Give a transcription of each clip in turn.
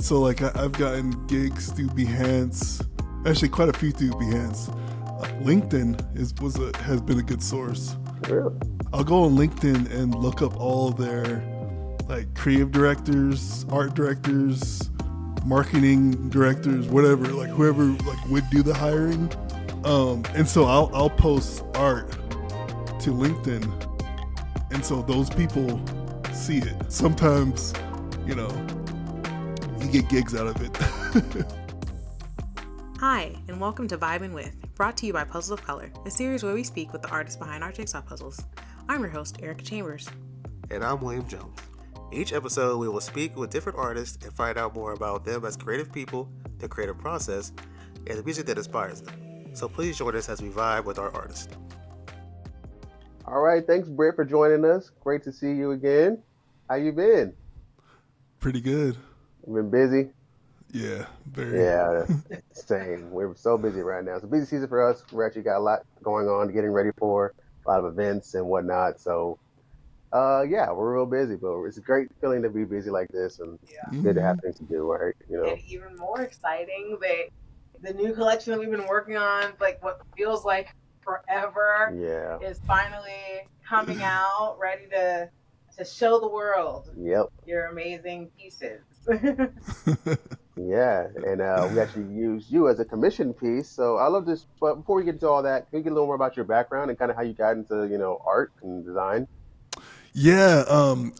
So like I've gotten gigs through Behance, actually quite a few through Behance. LinkedIn has been a good source. Really? I'll go on LinkedIn and look up all their like creative directors, art directors, marketing directors, whatever, like whoever like would do the hiring. And so I'll post art to LinkedIn, and so those people see it. Sometimes, you get gigs out of it. Hi, and welcome to Vibin with, brought to you by Puzzles of Color, a series where we speak with the artists behind our jigsaw puzzles. I'm your host, Erica Chambers. And I'm William Jones. Each episode, we will speak with different artists and find out more about them as creative people, their creative process, and the music that inspires them. So please join us as we vibe with our artists. All right, thanks, Brit, for joining us. Great to see you again. How you been? Pretty good. You been busy? Yeah, very. Yeah, same. We're so busy right now. It's a busy season for us. We're actually got a lot going on, getting ready for a lot of events and whatnot. So, yeah, we're real busy, but it's a great feeling to be busy like this, and it's good to have things to do, right? And even more exciting, the new collection that we've been working on, like what feels like forever, is finally coming out, ready to show the world your amazing pieces. Yeah, and we actually used you as a commission piece. So I love this. But before we get into all that, can you get a little more about your background and kind of how you got into, art and design? Yeah,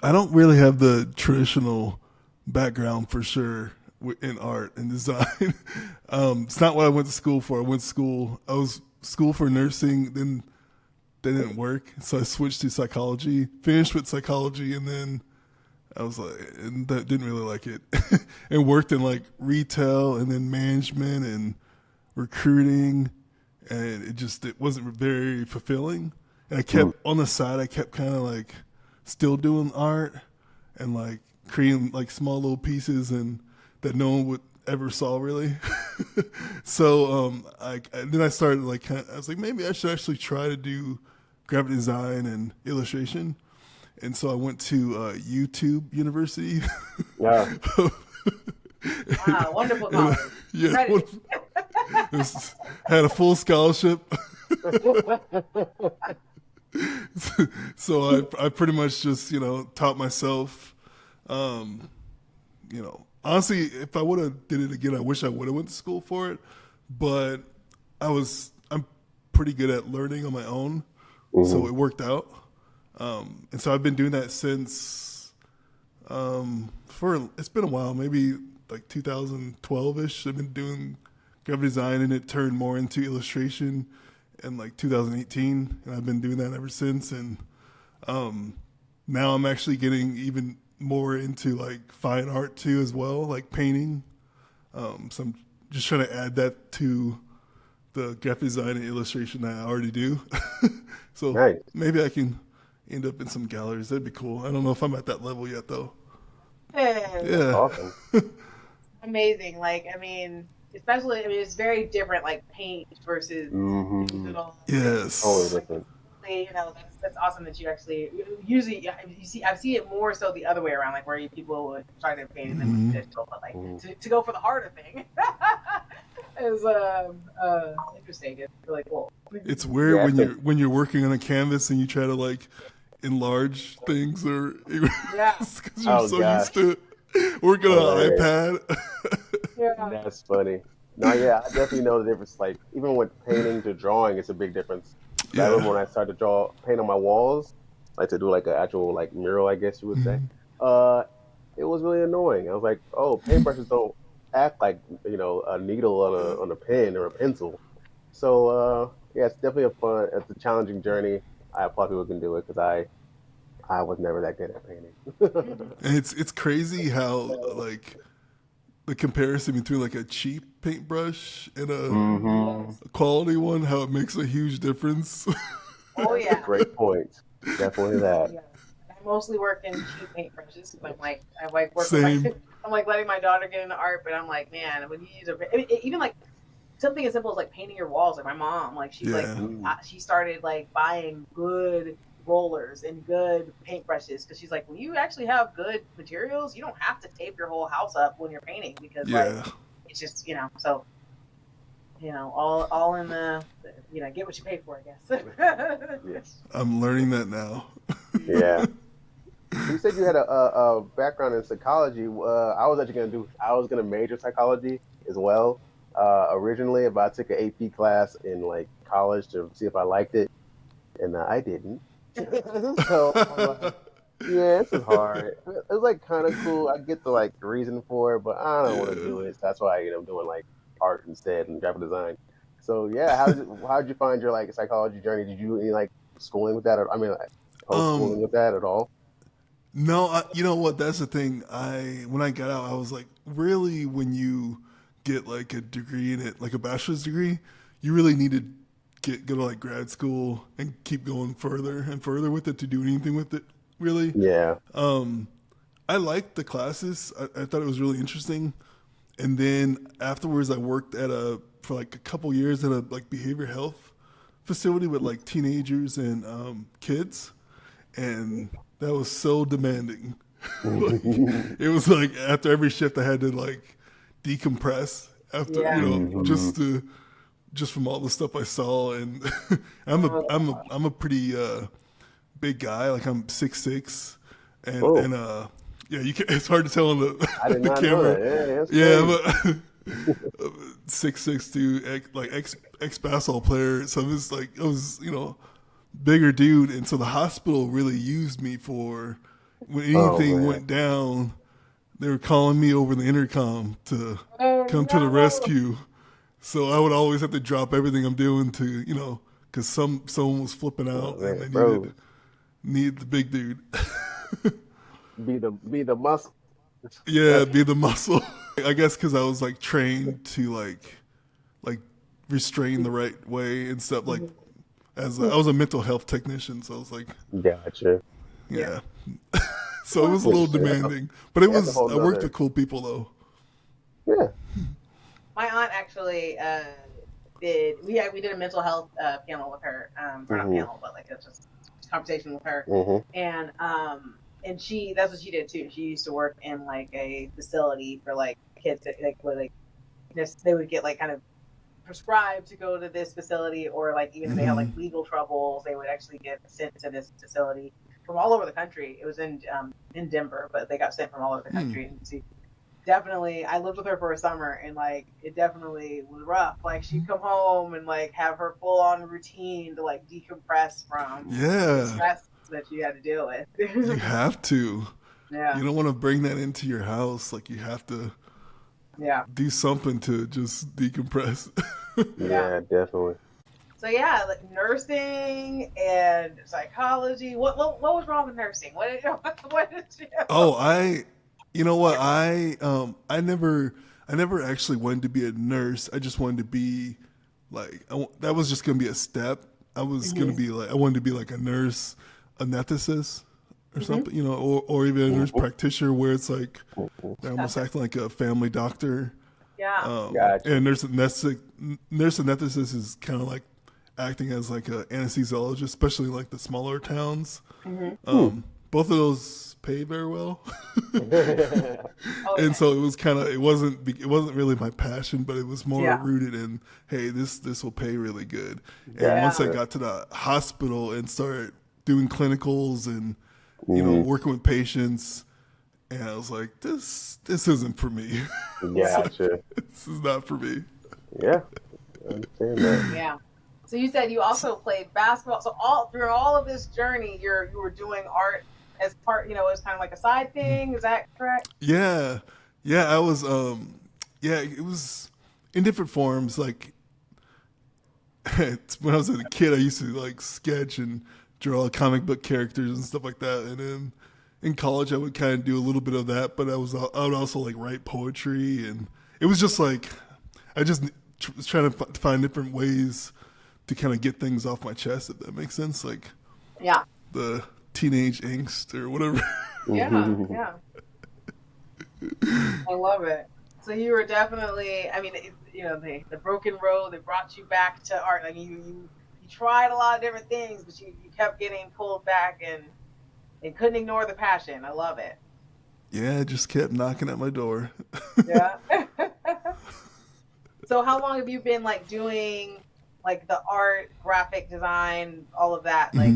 I don't really have the traditional background for sure in art and design. It's not what I went to school for. I was school for nursing, then that didn't work. So I switched to psychology, finished with psychology, and then I was like, and that didn't really like it, and worked in like retail and then management and recruiting, and it wasn't very fulfilling. And I kept on the side, I kept kind of like still doing art and like creating like small little pieces and that no one would ever saw really. So then I started like I was like, maybe I should actually try to do graphic design and illustration. And so I went to YouTube University. Yeah. Wow, wonderful college. Yeah. Had a full scholarship. So I pretty much just, taught myself, honestly, if I would have did it again, I wish I would have went to school for it, but I'm pretty good at learning on my own. So it worked out. And so I've been doing that since, it's been a while, maybe like 2012-ish. I've been doing graphic design, and it turned more into illustration in like 2018. And I've been doing that ever since. And, now I'm actually getting even more into like fine art too, as well, like painting. So I'm just trying to add that to the graphic design and illustration that I already do. So nice. Maybe I can end up in some galleries. That'd be cool. I don't know if I'm at that level yet, though. Yeah. Awesome. Amazing. Especially, it's very different, like paint versus digital. Yes. Totally different. That's awesome that you actually, usually, I see it more so the other way around, like where people would try to paint and then digital, but like to go for the harder thing is interesting. It's really cool. It's weird when you're working on a canvas and you try to like enlarge things or because you're used to working on an iPad. That's funny. No, yeah, I definitely know the difference. Like even with painting to drawing, it's a big difference. I remember when I started to paint on my walls, like to do like an actual like mural, I guess you would say. It was really annoying. I was like, oh, paintbrushes don't act like a needle on a pen or a pencil. So it's definitely it's a challenging journey. I applaud people who can do it because I was never that good at painting. And it's crazy how like the comparison between like a cheap paintbrush and a quality one, how it makes a huge difference. Oh yeah. Great point. Definitely that. Yeah. I mostly work in cheap paintbrushes because I work Same. I'm like letting my daughter get into art, but I'm like, man, when you use even like something as simple as like painting your walls, like my mom, like she started like buying good rollers and good paintbrushes, because she's like, when you actually have good materials, you don't have to tape your whole house up when you're painting, because like it's just, so all in the get what you pay for, I guess. Yes. I'm learning that now. Yeah. You said you had a background in psychology. I was gonna major psychology as well originally, but I took an AP class in like college to see if I liked it, and I didn't. So I'm like, yeah, this is hard. It's like kind of cool. I get the like reason for it, but I don't want to do it. So that's why I ended up doing like art instead and graphic design. So yeah, how did you find your like psychology journey? Did you do any like schooling with that? Like homeschooling with that at all? No, you know what? That's the thing. When I got out, I was like, really, when you get like a degree in it, like a bachelor's degree, you really need to go to like grad school and keep going further and further with it to do anything with it. Really. Yeah. I liked the classes. I thought it was really interesting. And then afterwards, I worked for like a couple years at a like behavioral health facility with like teenagers and kids, and that was so demanding. Like, it was like after every shift, I had to like decompress after just from all the stuff I saw, and I'm a pretty big guy. Like I'm 6'6", and yeah, it's hard to tell on the camera. But 6'6" dude, like ex basketball player. So it's like I was bigger dude, and so the hospital really used me for when anything went down. They were calling me over the intercom to come to the rescue. So I would always have to drop everything I'm doing to because someone was flipping out and they needed the big dude. be the muscle. Yeah, be the muscle. I guess because I was like trained to like restrain the right way and stuff. Like I was a mental health technician, so I was like, gotcha. Yeah. So it was a little demanding, but I worked with cool people though. Yeah. My aunt actually we did a mental health panel with her, not panel, but like it's just a conversation with her, and that's what she did too. She used to work in like a facility for like kids that they would get like kind of prescribed to go to this facility, or like even if they had like legal troubles, they would actually get sent to this facility from all over the country. It was in Denver, but they got sent from all over the country. And she definitely, I lived with her for a summer, and like it definitely was rough. Like she'd come home and like have her full on routine to like decompress from the stress that you had to deal with. You have to. Yeah. You don't want to bring that into your house. Like you have to do something to just decompress. Yeah, definitely. So yeah, like nursing and psychology. What was wrong with nursing? What did you? Oh, I never actually wanted to be a nurse. I just wanted to be like that was just gonna be a step. I was gonna be like I wanted to be like a nurse, anesthetist, or something, or even a nurse practitioner, where it's like they're almost acting like a family doctor. Yeah. Gotcha. And nurse anesthetist is kind of like acting as like an anesthesiologist, especially like the smaller towns. Both of those pay very well. And so it wasn't really my passion, but it was more rooted in, hey, this will pay really good. And once I got to the hospital and started doing clinicals and working with patients, and I was like, this isn't for me. Gotcha. This is not for me. Yeah, I understand that. Yeah. So you said you also played basketball. So through all of this journey, you were doing art as part, as kind of like a side thing. Is that correct? Yeah. I was, it was in different forms. Like when I was a kid, I used to like sketch and draw comic book characters and stuff like that. And then in college, I would kind of do a little bit of that, but I would also like write poetry, and it was just like I just was trying to find different ways to kind of get things off my chest, if that makes sense. Like the teenage angst or whatever. Yeah. I love it. So you were definitely, I mean, the broken road that brought you back to art. I mean, you tried a lot of different things, but you kept getting pulled back and couldn't ignore the passion. I love it. Yeah, it just kept knocking at my door. Yeah. So how long have you been like doing like the art, graphic design, all of that? Like,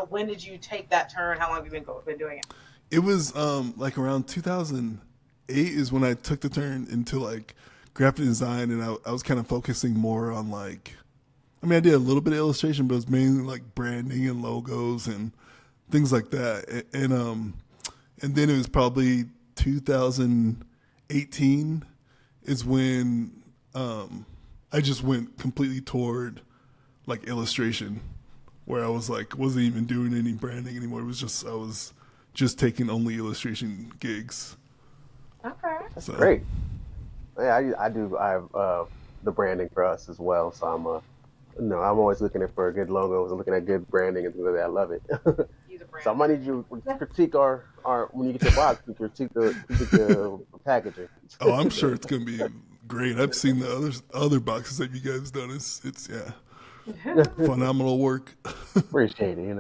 when did you take that turn? How long have you been doing it? It was like around 2008 is when I took the turn into like graphic design, and I was kind of focusing more on like, I mean, I did a little bit of illustration, but it was mainly like branding and logos and things like that. And then it was probably 2018 is when I just went completely toward like illustration, where I was like, wasn't even doing any branding anymore. It was just, I was just taking only illustration gigs. Okay. That's great. Yeah, I have the branding for us as well. So I'm always looking for good logos and looking at good branding and things like that. I love it. So I might need you to critique our when you get your box, critique the packaging. Oh, I'm sure it's gonna be great. I've seen the other boxes that you guys done. It's phenomenal work. Appreciate it,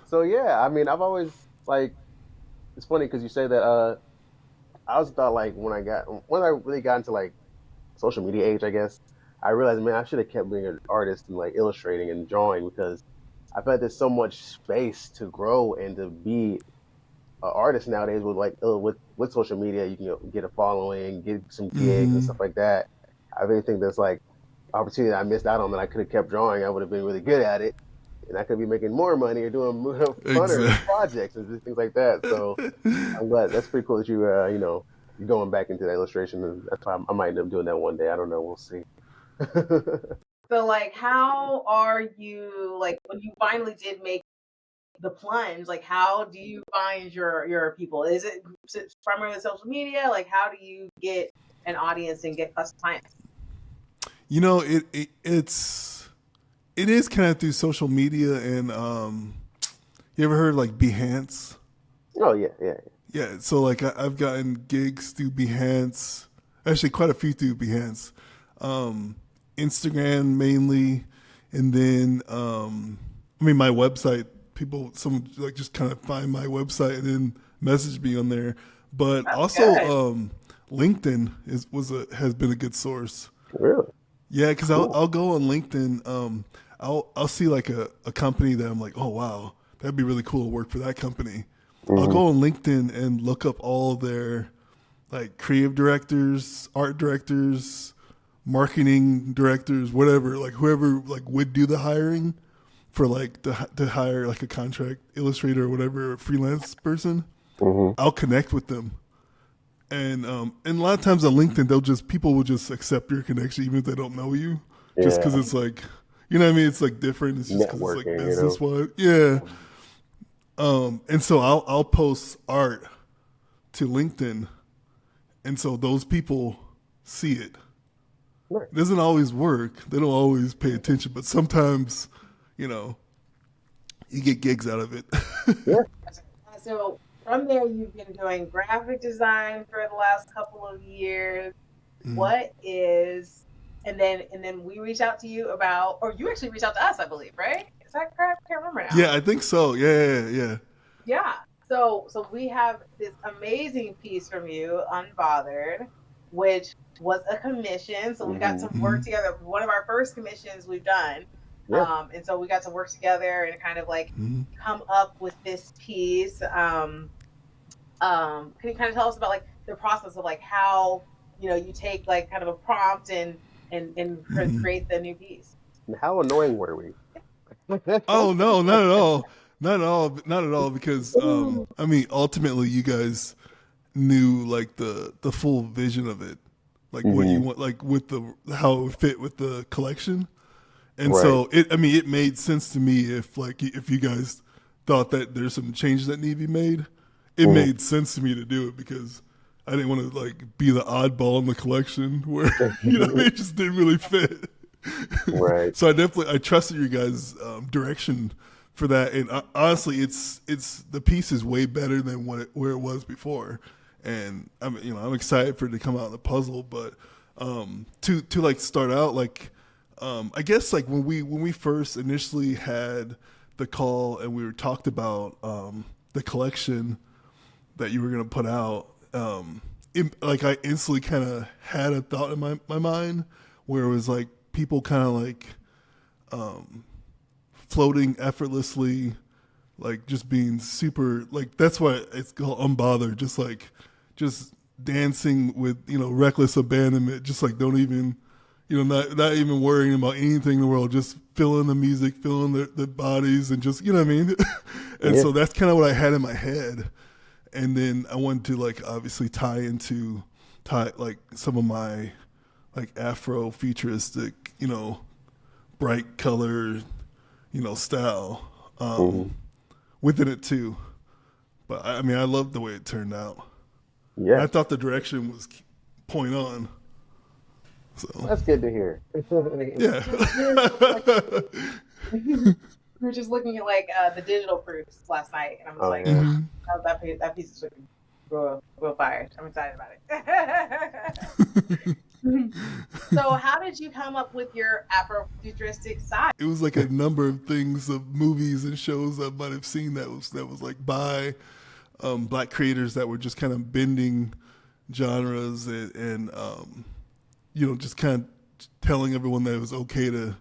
So yeah, I mean, I've always like, it's funny because you say that. I always thought like when I really got into like social media age, I guess, I realized, man, I should have kept being an artist and like illustrating and drawing, because I feel like there's so much space to grow and to be an artist nowadays with like with social media. You can get a following, get some gigs and stuff like that. I really think there's like opportunity that I missed out on that I could have kept drawing. I would have been really good at it, and I could be making more money or doing funner projects and things like that. So I'm glad. That's pretty cool that you're going back into that illustration, and that's why I might end up doing that one day. I don't know. We'll see. So like, how are you, like, when you finally did make the plunge, like, how do you find your people? Is it primarily social media? Like, how do you get an audience and get us clients? It is kind of through social media, and you ever heard of like Behance? Oh yeah. Yeah, so like I've gotten gigs through Behance, actually quite a few through Behance. Instagram mainly, and then my website. Someone like just kind of find my website and then message me on there. But That's also good. LinkedIn has been a good source. Really? Yeah, because I'll go on LinkedIn. I'll see like a company that I'm like, oh wow, that'd be really cool to work for that company. I'll go on LinkedIn and look up all their like creative directors, art directors, marketing directors, whatever, like whoever like would do the hiring for like to hire like a contract illustrator or whatever, a freelance person. I'll connect with them. And a lot of times on LinkedIn, people will just accept your connection even if they don't know you, just because it's like, you know what I mean? It's like different. It's just because it's like business wise. Yeah. And so I'll post art to LinkedIn, and so those people see it. Right. It doesn't always work. They don't always pay attention, but sometimes, you get gigs out of it. Yeah. So from there, you've been doing graphic design for the last couple of years. What is, and then we reached out to you about, or you actually reached out to us, I believe, right? Is that correct? I can't remember now. Yeah, I think so. Yeah. Yeah. So we have this amazing piece from you, Unbothered, which was a commission. So we got to work together. One of our first commissions we've done. Yeah. And so we got to work together and kind of like come up with this piece. Can you kind of tell us about like the process of like how, you take like kind of a prompt and create the new piece? And how annoying were we? Oh no, not at all. Not at all. Because ultimately, you guys knew like the full vision of it, like what you want, like with how it would fit with the collection, and so it made sense to me if you guys thought that there's some changes that need to be made. It made sense to me to do it because I didn't want to like be the oddball in the collection where it just didn't really fit. Right. So I trusted your guys' direction for that, and honestly, it's the piece is way better than where it was before, and I'm excited for it to come out in the puzzle. But to like start out, like I guess like when we first initially had the call and we were talked about the collection that you were going to put out, like I instantly kind of had a thought in my mind where it was like people kind of like floating effortlessly, like just being super, like that's why it's called Unbothered, just dancing with, reckless abandonment, just like don't even, not even worrying about anything in the world, just feeling the music, feeling the bodies, and just, you know what I mean? And so that's kind of what I had in my head. And then I wanted to like obviously tie like some of my like Afro futuristic, bright color, style within it too. But I mean, I loved the way it turned out. Yeah, I thought the direction was point on. So that's good to hear. Yeah. We were just looking at like the digital proofs last night, and I was like, oh, that piece is looking real fire. I'm excited about it. So how did you come up with your Afrofuturistic side? It was like a number of things, of movies and shows I might have seen that was like by Black creators that were just kind of bending genres and just kind of telling everyone that it was okay to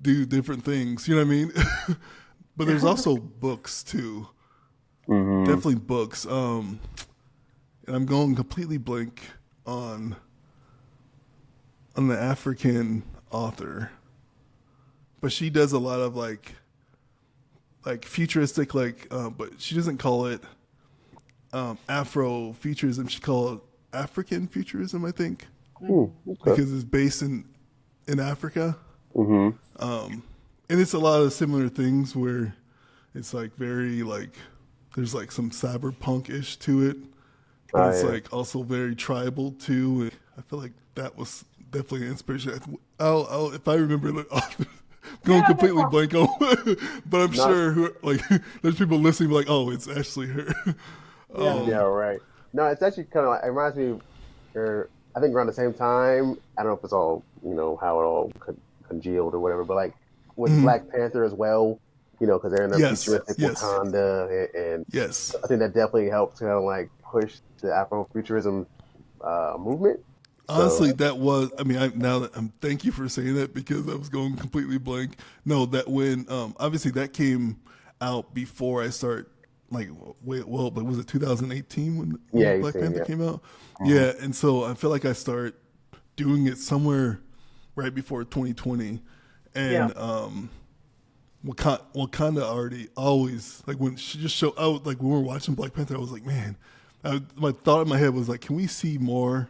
do different things. You know what I mean? But there's also books too. Definitely books. And I'm going completely blank on the African author, but she does a lot of like futuristic, but she doesn't call it Afro futurism. She calls it African futurism, I think, because it's based in Africa. And it's a lot of similar things where it's like very like there's like some cyberpunk-ish to it, but it's like also very tribal too. I feel like that was definitely an inspiration. I'll if I remember the author, going completely blank on, but I'm sure like there's people listening like, oh, it's actually her. Yeah, right. No, it's actually kind of like, it reminds me of, I think around the same time, I don't know if it's all, how it all congealed or whatever, but like with Black Panther as well, because they're in the futuristic Wakanda, and I think that definitely helped kind of like push the Afrofuturism movement. Honestly, that was, I mean, thank you for saying that because I was going completely blank. No, that when, obviously that came out before I start, but was it 2018 when Black Panther came out? Yeah, and so I feel like I start doing it somewhere right before 2020. And Wakanda already always, like when she just showed out, like when we were watching Black Panther, I was like, man, my thought in my head was like, can we see more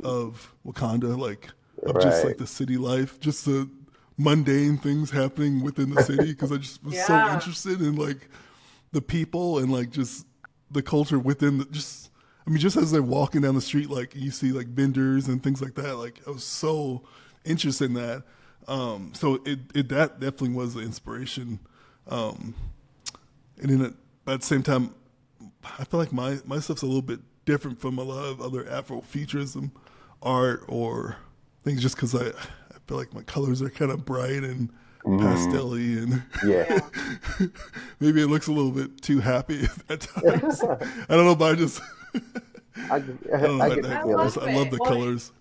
of Wakanda, like of just like the city life, just the mundane things happening within the city, because I just was so interested in like the people and like just the culture within just as they're walking down the street, like you see like vendors and things like that, like I was so interested in that. So it that definitely was the inspiration. And then at the same time, I feel like my stuff's a little bit different from a lot of other Afrofuturism art or things, just because I feel like my colors are kind of bright and pastel-y, and maybe it looks a little bit too happy at times. I don't know, but I love the colors.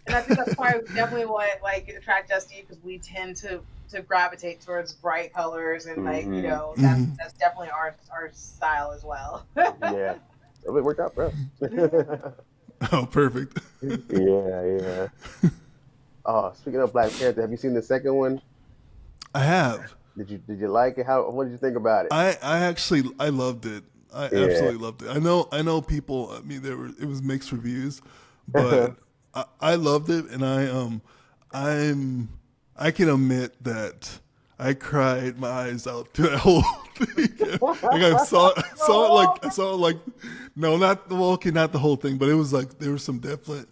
And I think that's why definitely what like attract us to you, because we tend to gravitate towards bright colors and like that's definitely our style as well. Yeah, it worked out for us. Oh, perfect. Yeah. Oh, speaking of Black Panther, have you seen the second one? I have. Did you like it? What did you think about it? I loved it. I absolutely loved it. I know people. I mean, it was mixed reviews, but I loved it, and I can admit that I cried my eyes out to that whole thing. Like I saw it like no, not the whole thing, but it was like there were some definite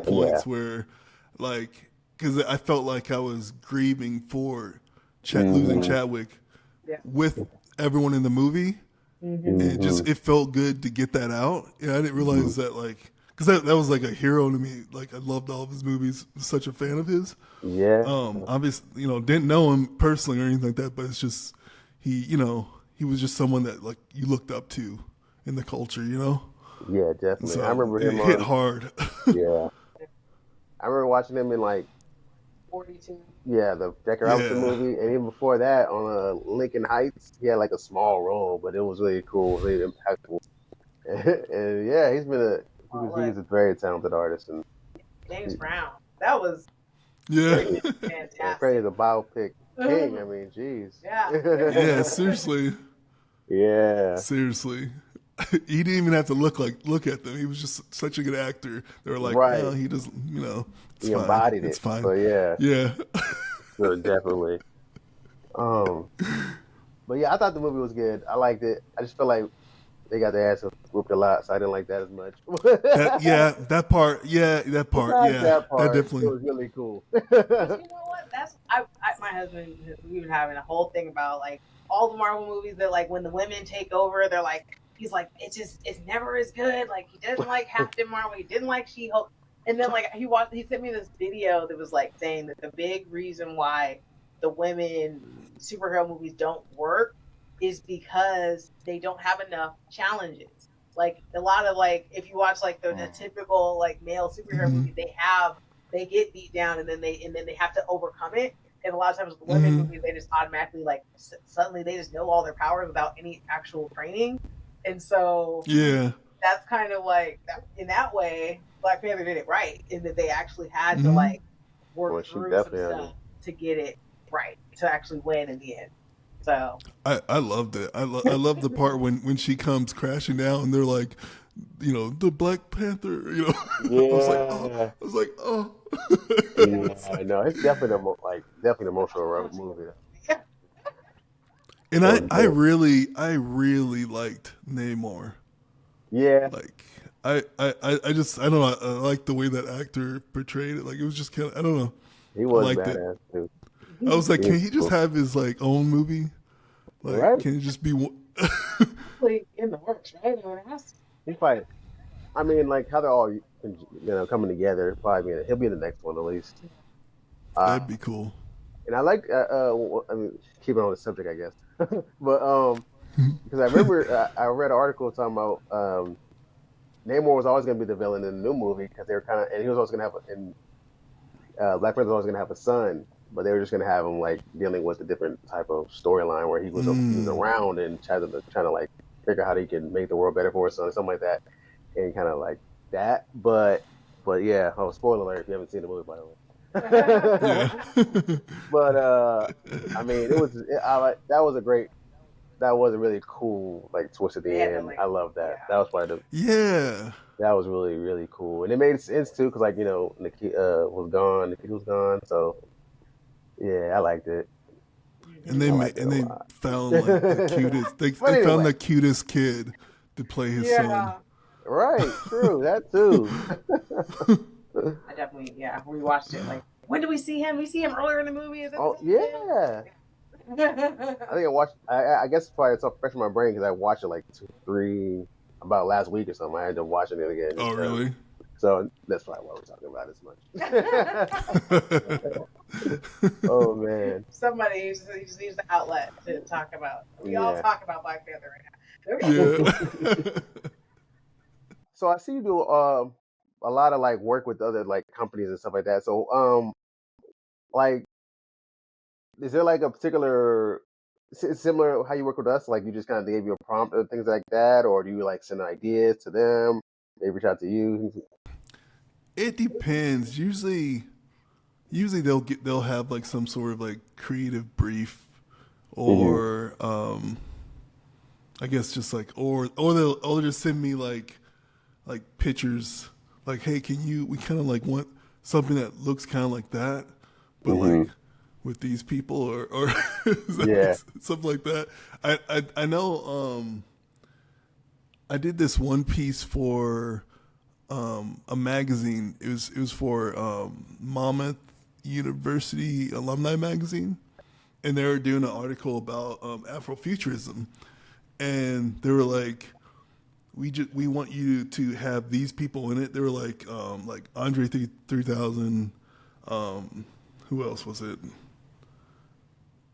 points where like, because I felt like I was grieving for losing Chadwick with everyone in the movie, and it felt good to get that out. I didn't realize that, like, because that was like a hero to me. Like I loved all of his movies. Such a fan of his. Yeah. Obviously, didn't know him personally or anything like that, but it's just he was just someone that like you looked up to in the culture. Yeah, definitely. So I remember him it hit hard. Yeah. I remember watching him in like 42. Yeah, the Decker Robinson movie, and even before that, on Lincoln Heights, he had like a small role, but it was really cool, really impactful. And yeah, he's a very talented artist, and James Brown, that was fantastic. Praise a biopic king. I mean, jeez. Yeah. Yeah, seriously. Yeah. Seriously. He didn't even have to look at them. He was just such a good actor. They were like, right. he doesn't, it's he fine. Embodied it's it. fine. So yeah. Yeah. So definitely. But yeah, I thought the movie was good. I liked it. I just feel like they got their ass whooped a lot, so I didn't like that as much. that part. That definitely. It was really cool. But you know what? That's my husband. We've been having a whole thing about like all the Marvel movies that like when the women take over, they're like, he's like, it's never as good. Like he doesn't like Captain Marvel. He didn't like She-Hulk. And then like he sent me this video that was like saying that the big reason why the women superhero movies don't work is because they don't have enough challenges. Like a lot of like if you watch like the typical like male superhero movie, they get beat down and then they have to overcome it. And a lot of times with the women movies, they just automatically like suddenly they just know all their powers without any actual training. And so that's kind of like in that way, Black Panther did it right in that they actually had to like work through some stuff to get it right to actually win in the end. So I loved it. I love the part when she comes crashing down and they're like, the Black Panther. Yeah. I was like, oh. Yeah, I know. It's definitely an emotional movie. And I really liked Namor. Yeah. Like I don't know. I like the way that actor portrayed it. Like it was just kind of, I don't know. He was I liked badass it. too. I was like, can he just have his like own movie? Like, right? Can it just be one? in the works, right? He probably. I mean, like how they're all coming together. Probably he'll be in the next one at least. That'd be cool. And I like. I mean, keep it on the subject, I guess. But because I remember I read an article talking about Namor was always going to be the villain in the new movie because they were and he was always going to have Black Panther was always going to have a son, but they were just going to have him like dealing with a different type of storyline where he was around and trying to like figure out how he can make the world better for his son, something like that, and kind of like that. But yeah, spoiler alert if you haven't seen the movie, by the way. But I mean, that was a really cool like twist at the end. I love that. Yeah. That was probably that was really, really cool, and it made sense too because like Nikki was gone, so yeah, I liked it. And they found like the cutest. They found the cutest kid to play his son. Right, true, that too. I definitely we watched it like when did we see him? We see him earlier in the movie. Yeah. I think I watched. I guess probably it's fresh in my brain because I watched it like 2-3 about last week or something. I ended up watching it again. Oh, really? So that's probably why we're talking about it as much. Oh man! Somebody just needs the outlet to talk about. We all talk about Black Panther right now. Yeah. So I see you do a lot of like work with other like companies and stuff like that. So like. Is there like a particular similar how you work with us? Like you just kind of gave you a prompt or things like that, or do you like send ideas to them? They reach out to you. It depends. Usually they'll have like some sort of like creative brief, or I guess just like or they'll just send me like pictures. Like, hey, we kind of like want something that looks kind of like that, but like. With these people or something like that. I know I did this one piece for a magazine. It was for Monmouth University Alumni Magazine, and they were doing an article about Afrofuturism, and they were like, we want you to have these people in it. They were like Andre 3000. Who else was it?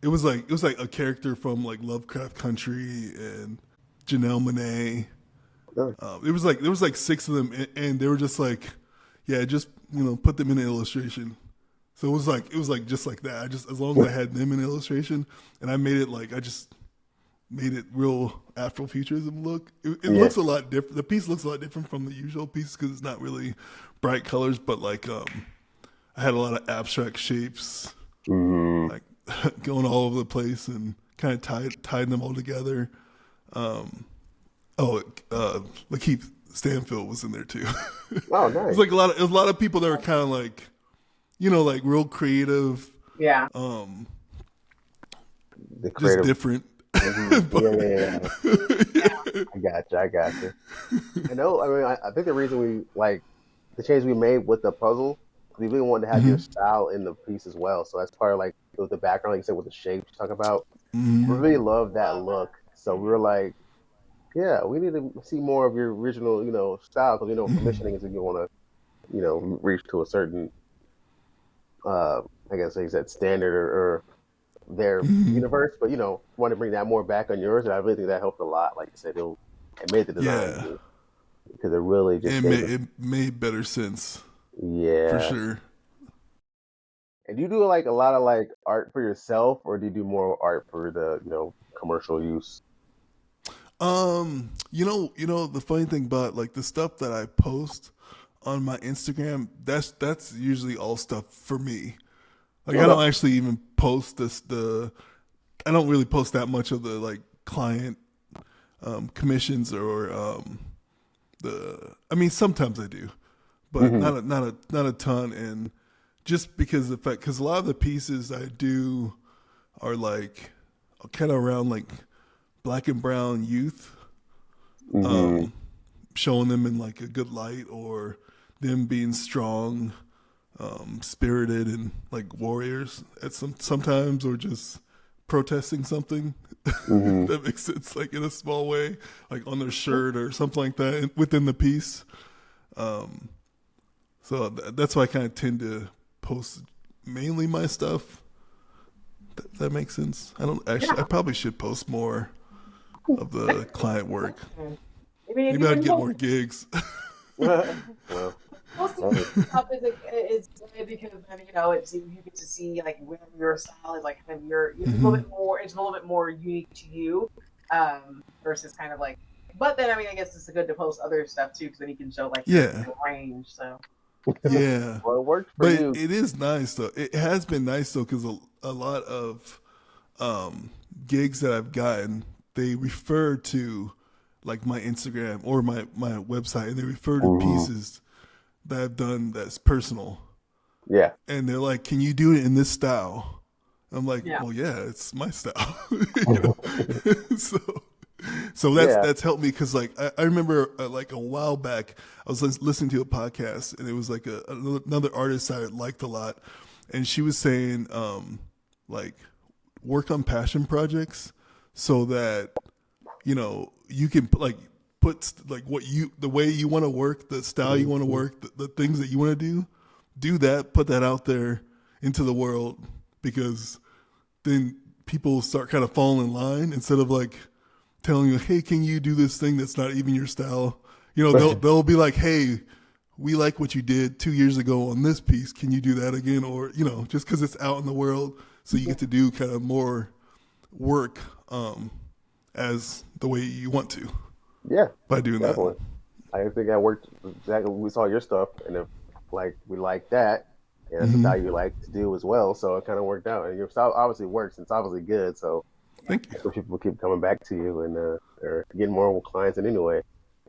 It was like a character from like Lovecraft Country and Janelle Monáe. There was like 6 of them, and they were just like, yeah, just put them in an illustration. So it was like just like that. As long as I had them in illustration, and I made it made it real Afrofuturism look. It looks a lot different. The piece looks a lot different from the usual piece because it's not really bright colors, but like I had a lot of abstract shapes, like going all over the place and kind of tied them all together. Lakeith Stanfield was in there too. Oh, nice. It was a lot of people that were kind of like, like real creative. Yeah. The just different. I got you. I know. I mean, I think the reason we like the change we made with the puzzle, we really wanted to have your style in the piece as well. So that's part of like with the background, like you said, with the shapes you talk about. We really love that look. So we were like, yeah, we need to see more of your original, style because commissioning is if you want to, reach to a certain, I guess like you said, standard or their universe, but want to bring that more back on yours, and I really think that helped a lot. Like you said, it made the design because it really just it made better sense. Yeah, for sure. And do you do like a lot of like art for yourself, or do you do more art for the commercial use? The funny thing about like the stuff that I post on my Instagram, that's usually all stuff for me. Like I don't actually even post I don't really post that much of the like client commissions or sometimes I do, but not a ton. And just because because a lot of the pieces I do are like kind of around like Black and brown youth, showing them in like a good light, or them being strong, spirited, and like warriors at sometimes, or just protesting something that makes sense, like in a small way, like on their shirt or something like that within the piece. So that's why I kind of tend to post mainly my stuff. That makes sense. I probably should post more of the client work. Maybe I'd get more gigs. Posting stuff is good because then you get to see like where your style is, like kind of it's a little bit more unique to you, versus kind of like. But then I guess it's good to post other stuff too, because then you can show like your range. So yeah, well, it worked for you. It is nice though. It has been nice though, because a lot of gigs that I've gotten, they refer to like my Instagram or my website, and they refer to pieces that I've done that's personal. Yeah. And they're like, can you do it in this style? I'm like, well, yeah, it's my style. So that's helped me, because like I remember like a while back I was listening to a podcast, and it was like another artist I liked a lot, and she was saying like work on passion projects so that you can like put like the way you want to work, the style you want to work, the things that you want to do that, put that out there into the world, because then people start kind of falling in line instead of like telling you, hey, can you do this thing that's not even your style? They'll be like, hey, we like what you did 2 years ago on this piece. Can you do that again? Or, just because it's out in the world, so you get to do kind of more work as the way you want to. Yeah. By doing definitely. That. I think that worked exactly. We saw your stuff, and if like we like that, and that's the style you like to do as well. So it kind of worked out, and your style obviously works. It's obviously good. So thank you. So people keep coming back to you, and they're getting more clients in anyway.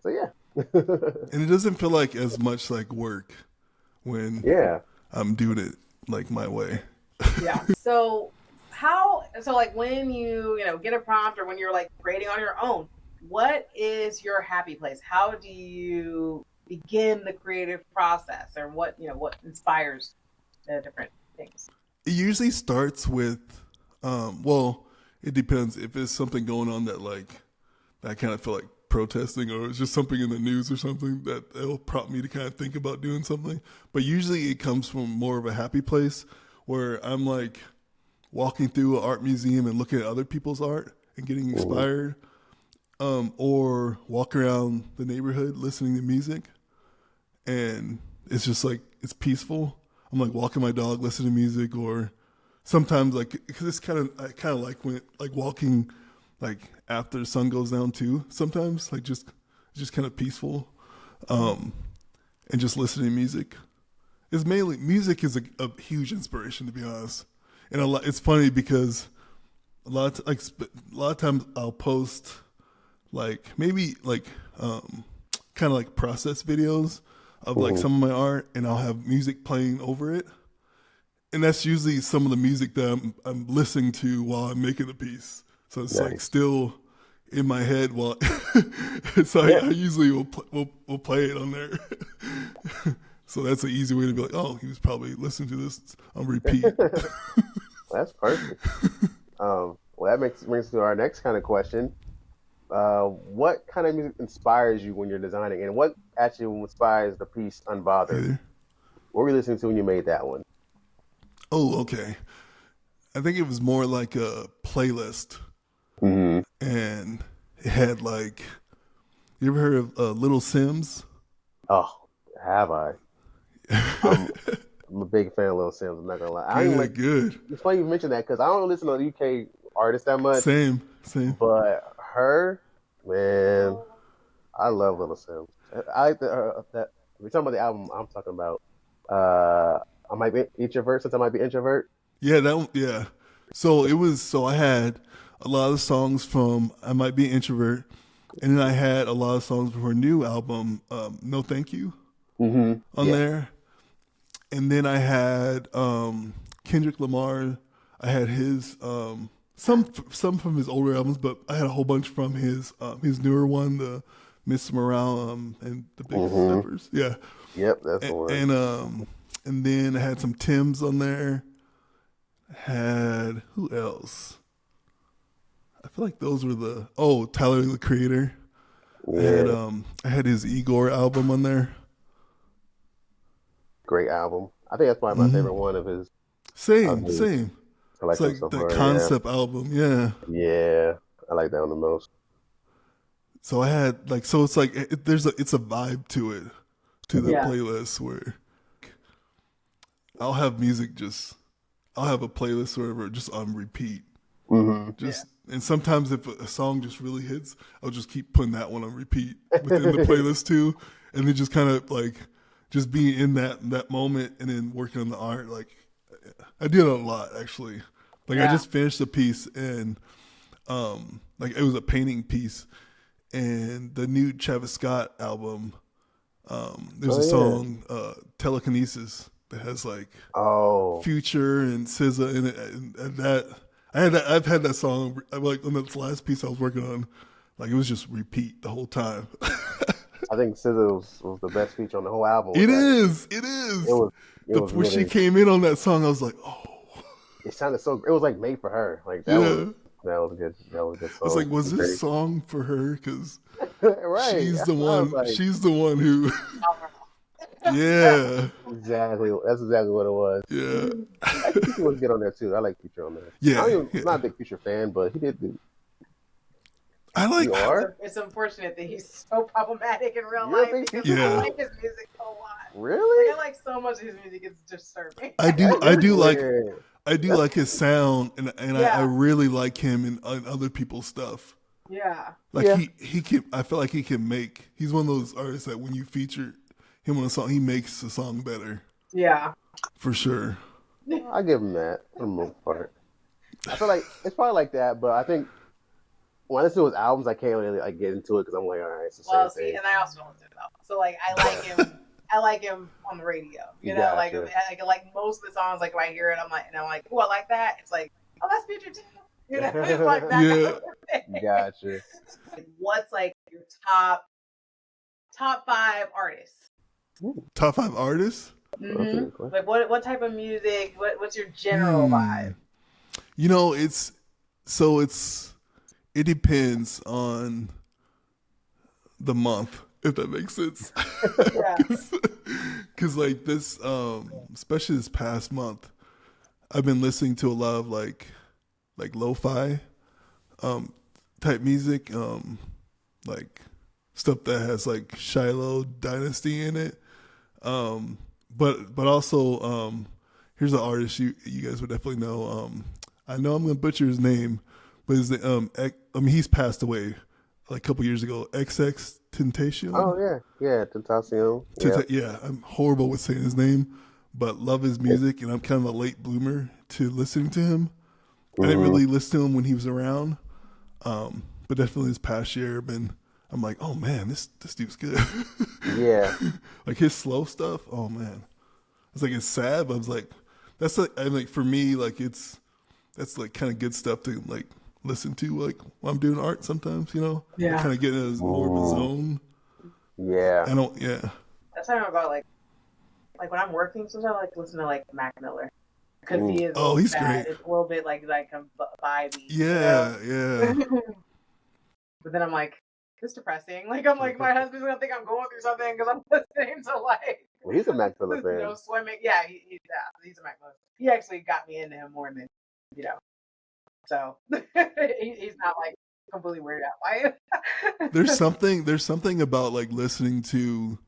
So yeah. And it doesn't feel like as much like work when I'm doing it like my way. Yeah. So like when you get a prompt, or when you're like creating on your own, what is your happy place? How do you begin the creative process, or what inspires the different things? It usually starts with it depends. If there's something going on that I kind of feel like protesting, or it's just something in the news or something that it'll prompt me to kind of think about doing something. But usually it comes from more of a happy place where I'm like walking through an art museum and looking at other people's art and getting inspired, or walk around the neighborhood listening to music, and it's just like it's peaceful. I'm like walking my dog, listening to music, or sometimes like because it's I kind of like when like walking like after the sun goes down too. Sometimes like just kind of peaceful, and just listening to music. It's mainly music is a huge inspiration, to be honest. And it's funny because a lot of times I'll post like maybe like kind of like process videos of like some of my art, and I'll have music playing over it, and that's usually some of the music that I'm listening to while I'm making the piece. So it's like still in my head while so I usually will play it on there. So that's an easy way to be like, oh, he was probably listening to this on repeat. That's perfect. Well, that brings us to our next kind of question. What kind of music inspires you when you're designing, and what actually inspires the piece Unbothered? What were you listening to when you made that one? Oh, okay. I think it was more like a playlist, and it had like, you ever heard of Little Sims? Oh, have I? I'm a big fan of Little Sims. I'm not gonna lie. Good. It's funny you mentioned that because I don't listen to UK artists that much. Same. But her, man, I love Little Sims. I like that. We're talking about the album I'm talking about. I might be introvert since I might be introvert. Yeah. So I had a lot of songs from I Might Be an Introvert, and then I had a lot of songs from her new album, No Thank You, on there. And then I had Kendrick Lamar. I had his some from his older albums, but I had a whole bunch from his newer one, the Miss Morale and the Big Steppers. Yeah. Yep, that's the one. And then I had some Tims on there. Had who else? I feel like those were Tyler the Creator. Yeah. I had his Igor album on there. Great album. I think that's probably my favorite one of his. Same. I like it's like the concept album. Yeah. Yeah, I like that one the most. So I had it's like it's a vibe to it, to the playlist where I'll have music I'll have a playlist wherever just on repeat. And sometimes if a song just really hits, I'll just keep putting that one on repeat within the playlist too, and then just kind of like just being in that moment and then working on the art. Like I did a lot actually. Like I just finished a piece and like it was a painting piece, and the new Travis Scott album, there's a song Telekinesis that has like Future and SZA in it, and that I've had that song like on the last piece I was working on, like it was just repeat the whole time. I think SZA was the best feature on the whole album. It is. When she came in on that song, I was like, oh. It sounded so. It was like made for her. Like that was good. That was a good song. I was like, was this song for her? Because she's the one. Like, she's the one who. Yeah. Exactly. That's exactly what it was. Yeah. I think Future was good on there too. I like Future on there. Yeah. I'm not a big Future fan, but he did do. I like. It's unfortunate that he's so problematic in real life. Because I like his music a lot. Really? Like, I like so much of his music. It's disturbing. I do like his sound, and I really like him in other people's stuff. Yeah. Like he can. I feel like he can make. He's one of those artists that when you feature him on a song, he makes the song better. Yeah. For sure. I give him that for the most part. I feel like it's probably like that, but I think when I listen to his albums, I can't really like get into it because I'm like, all right, it's the same thing. And I also don't listen to albums, so like I like him. I like him on the radio. You know, like most of the songs, like if I hear it, I'm like, oh, I like that. It's like, oh, that's Future too. You know, it's like that. Yeah. Kind of thing. Gotcha. What's like your top 5 artists? Top 5 artists? Mm-hmm. Like what type of music? What's your general vibe? You know, it depends on the month, if that makes sense. Yeah. Because like this, especially this past month, I've been listening to a lot of like lo-fi type music, like stuff that has like Shiloh Dynasty in it. But also, here's an artist you guys would definitely know. I know I'm gonna butcher his name, but he's passed away like a couple years ago. XX Temptation. Oh yeah, Tentacion. Yeah. Yeah, I'm horrible with saying his name, but love his music, and I'm kind of a late bloomer to listening to him. I didn't really listen to him when he was around, but definitely this past year, I'm like, oh man, this dude's good. Yeah. Like his slow stuff, oh man. It's like it's sad, but I was like, that's like, and like for me, like that's like kind of good stuff to like listen to like while I'm doing art sometimes, you know? Yeah. Kind of getting in more of a zone. Yeah. That's how I'm about like when I'm working, sometimes I like to listen to like Mac Miller. Because he is he's great. It's a little bit like a vibey. Yeah, yeah. But then I'm like, it's depressing. Like I'm like, my husband's gonna think I'm going through something because I'm listening to like. Well, he's a Mac Miller fan. No swimming. Yeah, he's a Mac Miller. He actually got me into him more than So he's not like completely weirded out by it. There's something about like listening to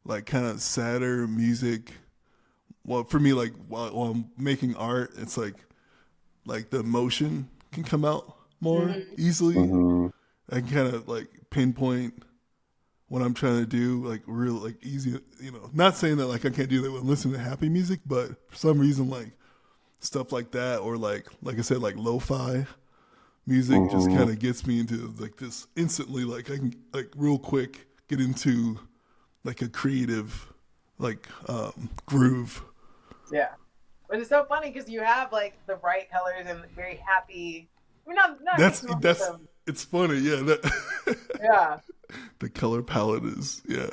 like kind of sadder music. Well, for me, like while I'm making art, it's like the emotion can come out more easily. I can kind of like pinpoint what I'm trying to do, like real, like easy, not saying that like I can't do that when I'm listening to happy music, but for some reason, like stuff like that, or like I said, like lo-fi music just kind of gets me into like this instantly, like I can like real quick get into like a creative, like groove. Yeah. But it's so funny because you have like the bright colors and very happy. I mean, not it's funny, yeah. Yeah. The color palette is, yeah.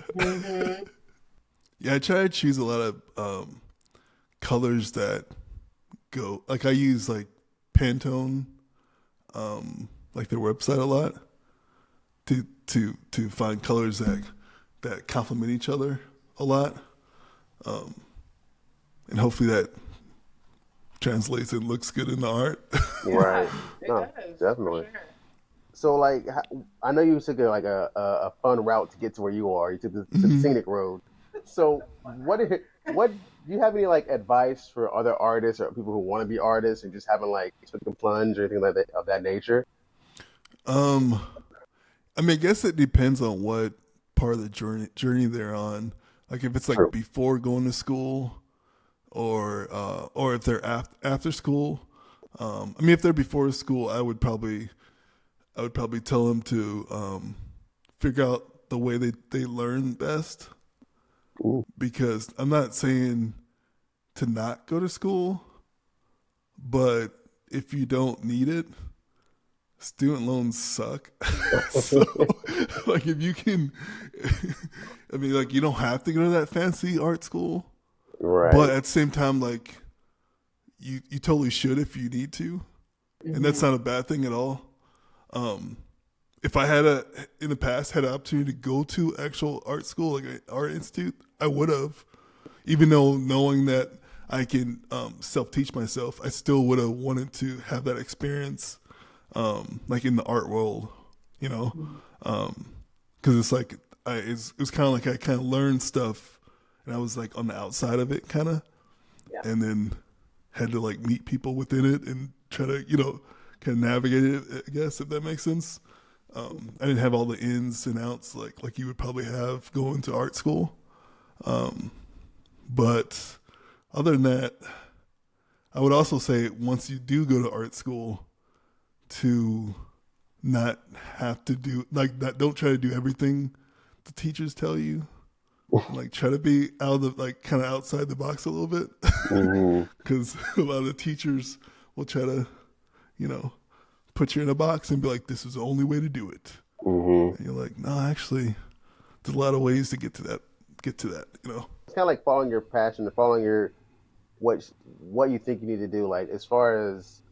Yeah, I try to choose a lot of colors that go, like I use like Pantone, like their website a lot to find colors that complement each other a lot. And hopefully that translates and looks good in the art. Right. It No, does, definitely. for sure. So, like, I know you took a fun route to get to where you are. You took the scenic road. So, what do you have any like advice for other artists or people who want to be artists and just haven't like took the plunge or anything like that of that nature? I mean, I guess it depends on what part of the journey they're on. Like if it's like before going to school, or if they're after school. I mean, if they're before school, I would probably tell them to figure out the way they learn best. Ooh. Because I'm not saying to not go to school, but if you don't need it, student loans suck. So, like, if you can, I mean, like, you don't have to go to that fancy art school, right? But at the same time, like, you totally should if you need to, and that's not a bad thing at all. If I had in the past had an opportunity to go to actual art school, like an art institute, I would have. Even though knowing that I can self-teach myself, I still would have wanted to have that experience, like in the art world, because it's like it was kind of like I kind of learned stuff, and I was like on the outside of it, kind of, and then had to like meet people within it and try to kind of navigate it, I guess, if that makes sense. I didn't have all the ins and outs like you would probably have going to art school. But other than that, I would also say once you do go to art school, to not have to do don't try to do everything the teachers tell you. Like try to be out of the kind of outside the box a little bit, because a lot of the teachers will try to, put you in a box and be like, "This is the only way to do it." And you're like, "No, actually, there's a lot of ways to get to that. It's kind of like following your passion, following your what you think you need to do. Like as far as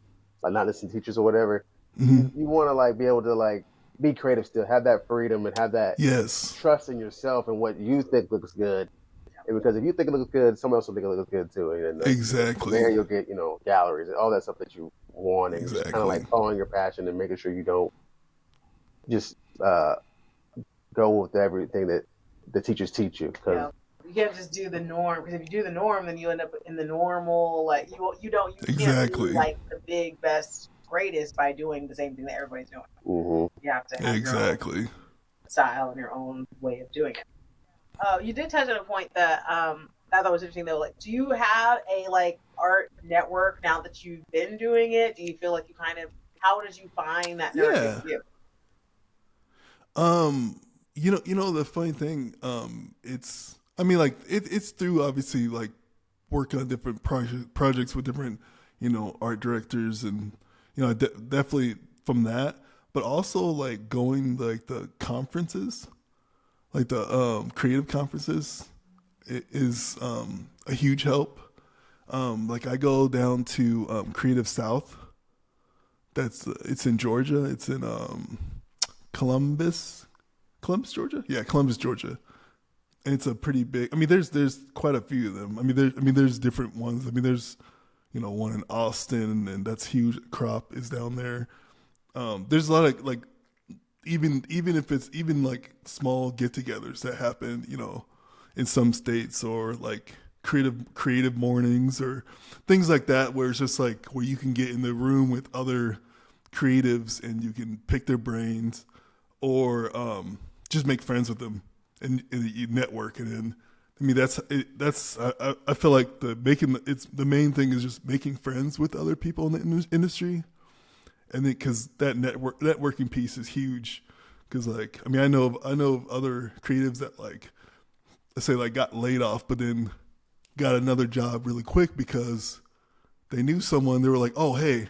like not listening to teachers or whatever, you want to like be able to like be creative still, have that freedom and have that trust in yourself and what you think looks good. And because if you think it looks good, someone else will think it looks good too. And exactly. There you'll get, galleries and all that stuff that you want, and just kind of like following your passion and making sure you don't just go with everything that the teachers teach you. Because you can't just do the norm, because if you do the norm, then you end up in the normal, like you can't be like the big, best, greatest by doing the same thing that everybody's doing. Mm-hmm. You have to have your own style and your own way of doing it. You did touch on a point that I thought was interesting though. Like, do you have a art network now that you've been doing it? Do you feel like how did you find that network? The funny thing, it's through obviously like working on different projects with different, art directors, and definitely from that, but also like going like the conferences, like the creative conferences, is a huge help. Like I go down to Creative South. It's in Georgia. It's in Columbus, Georgia. Yeah, Columbus, Georgia. And it's a pretty big. There's quite a few of them. There's different ones. There's one in Austin, and that's huge. Crop is down there. There's a lot of like, even if it's even like small get-togethers that happen, in some states, or like creative mornings or things like that, where it's just like where you can get in the room with other creatives and you can pick their brains, or just make friends with them and you network. And I feel like the main thing is just making friends with other people in the industry. And then, cause that networking piece is huge. Cause like, I know of other creatives that like, let's say like got laid off, but then got another job really quick because they knew someone. They were like, oh, hey,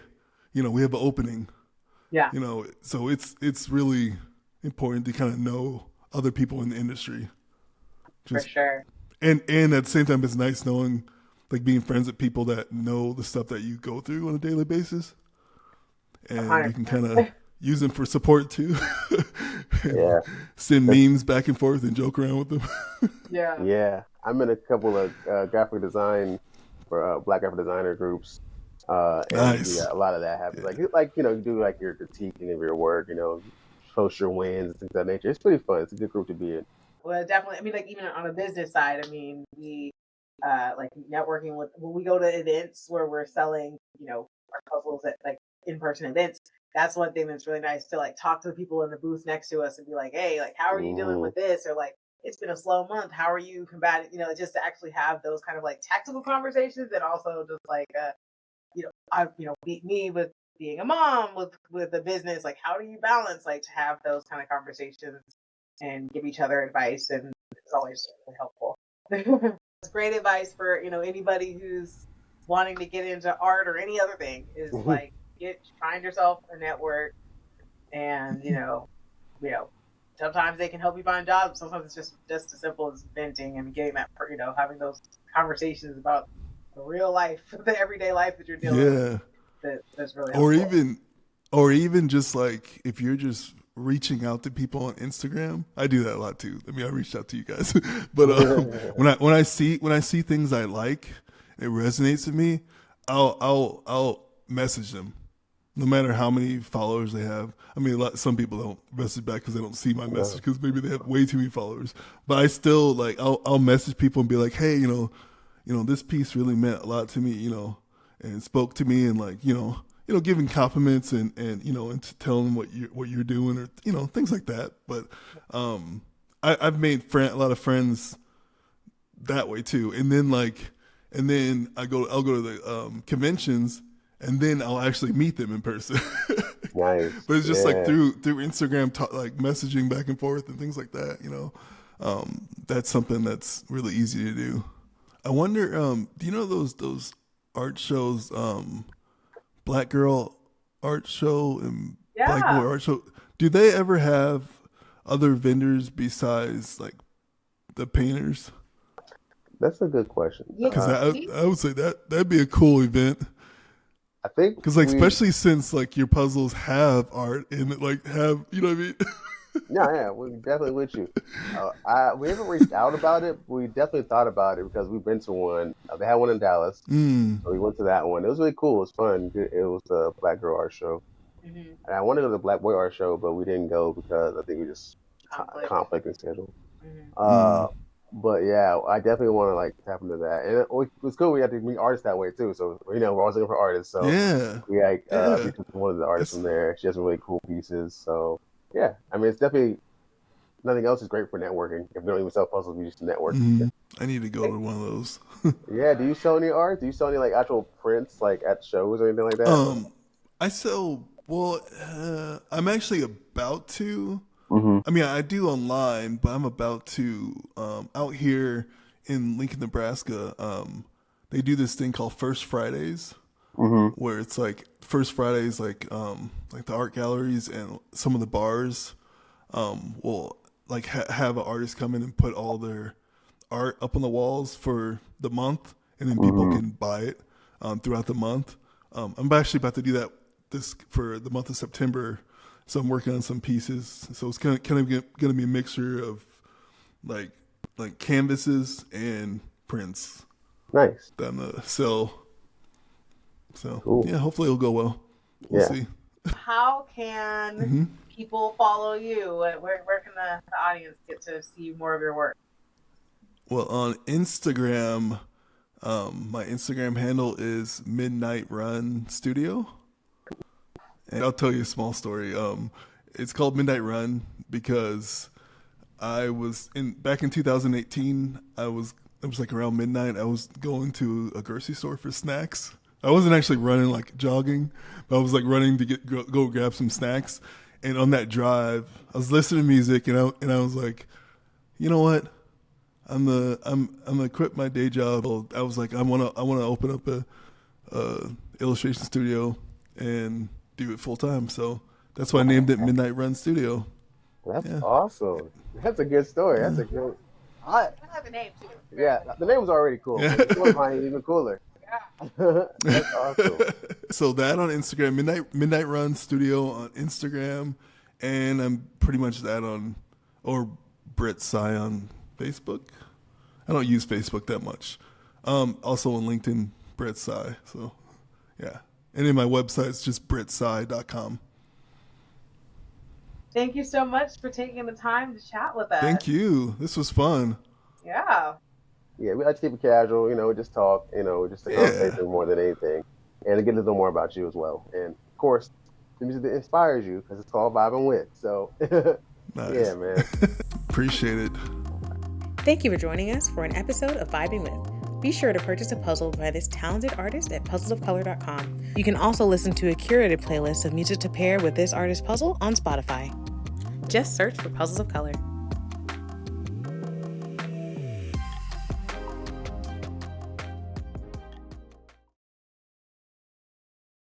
we have an opening. Yeah. So it's really important to kind of know other people in the industry. For sure. And at the same time, it's nice knowing, like, being friends with people that know the stuff that you go through on a daily basis. And 100%. You can kind of use them for support too. Yeah. Send memes back and forth and joke around with them. Yeah. Yeah. I'm in a couple of graphic design for Black graphic designer groups. Nice. Yeah, a lot of that happens. Like you do like your critiquing of your work, post your wins and things of that nature. It's pretty fun. It's a good group to be in. Well, definitely. Like even on a business side, we like networking with, when we go to events where we're selling, our puzzles at like in-person events. That's one thing that's really nice, to like talk to the people in the booth next to us and be like, hey, like, how are you dealing with this? Or like, it's been a slow month. How are you combating? Just to actually have those kind of like tactical conversations, and also just like, me with being a mom with a business, like, how do you balance, like, to have those kind of conversations and give each other advice? And it's always really helpful. It's great advice for, anybody who's wanting to get into art or any other thing, is like, find yourself a network, and sometimes they can help you find jobs. Sometimes it's just as simple as venting and getting that, having those conversations about the real life, the everyday life that you're dealing with. That's really helpful. Or even just like, if you're just reaching out to people on Instagram, I do that a lot too. I reached out to you guys, but when I see things I like, it resonates with me, I'll message them. No matter how many followers they have. Some people don't message back because they don't see my message, because maybe they have way too many followers. But I still, like, I'll message people and be like, hey, this piece really meant a lot to me, and spoke to me, and like, giving compliments and and telling them what you're doing, or things like that. But I've made a lot of friends that way too. And then I'll go to the conventions. And then I'll actually meet them in person. Nice. But it's just like through Instagram, like messaging back and forth and things like that. That's something that's really easy to do. I wonder, do you know those art shows, Black Girl Art Show and Black Boy Art Show? Do they ever have other vendors besides like the painters? That's a good question. Because I would say that'd be a cool event. I think because like especially since like your puzzles have art and like have, you know what I mean? Yeah, we're definitely with you. We haven't reached out about it, but we definitely thought about it because we've been to one. They had one in Dallas, so we went to that one. It was really cool. It was fun. It was a Black girl art show, and I wanted to go to the Black boy art show, but we didn't go because I think we just conflict in schedule. But yeah, I definitely want to like tap into that, and it was cool. We had to meet artists that way too. So we're always looking for artists. So we like one of the artists from there. She has some really cool pieces. So yeah, I mean, it's definitely nothing else is great for networking. If we don't even sell puzzles, we just network. I need to go to one of those. Yeah. Do you sell any art? Do you sell any like actual prints, like at shows or anything like that? I sell. Well, I'm actually about to. I mean, I do online, but I'm about to out here in Lincoln, Nebraska. They do this thing called First Fridays, where it's like First Fridays, like the art galleries and some of the bars will like have an artist come in and put all their art up on the walls for the month, and then people can buy it throughout the month. I'm actually about to do that for the month of September. So I'm working on some pieces. So it's kind of going to be a mixture of like canvases and prints. Nice. That I'm gonna sell. So cool. Yeah, hopefully it'll go well. We'll see. How can people follow you? Where can the audience get to see more of your work? Well, on Instagram, my Instagram handle is Midnight Run Studio. And I'll tell you a small story. It's called Midnight Run because I was back in 2018. It was like around midnight. I was going to a grocery store for snacks. I wasn't actually running like jogging, but I was like running to go grab some snacks. And on that drive, I was listening to music, and I was like, you know what? I'm gonna quit my day job. I was like, I wanna open up a illustration studio and do it full time. So that's why I named it Midnight Run Studio. That's awesome. That's a good story. That's a good. I have a name too. Yeah, the name was already cool. The story behind it even cooler. Yeah. That's awesome. So that on Instagram, Midnight Run Studio on Instagram, and I'm pretty much that or Brit Sigh on Facebook. I don't use Facebook that much. Also on LinkedIn, Brit Sigh. So yeah. And then my website is just BritSigh.com. Thank you so much for taking the time to chat with us. Thank you. This was fun. Yeah. Yeah, we like to keep it casual, just talk, just a conversation more than anything. And to get a little more about you as well. And of course, the music that inspires you, because it's called Vibin With. So, nice. Yeah, man. Appreciate it. Thank you for joining us for an episode of Vibin With. Be sure to purchase a puzzle by this talented artist at puzzlesofcolor.com. You can also listen to a curated playlist of music to pair with this artist's puzzle on Spotify. Just search for Puzzles of Color.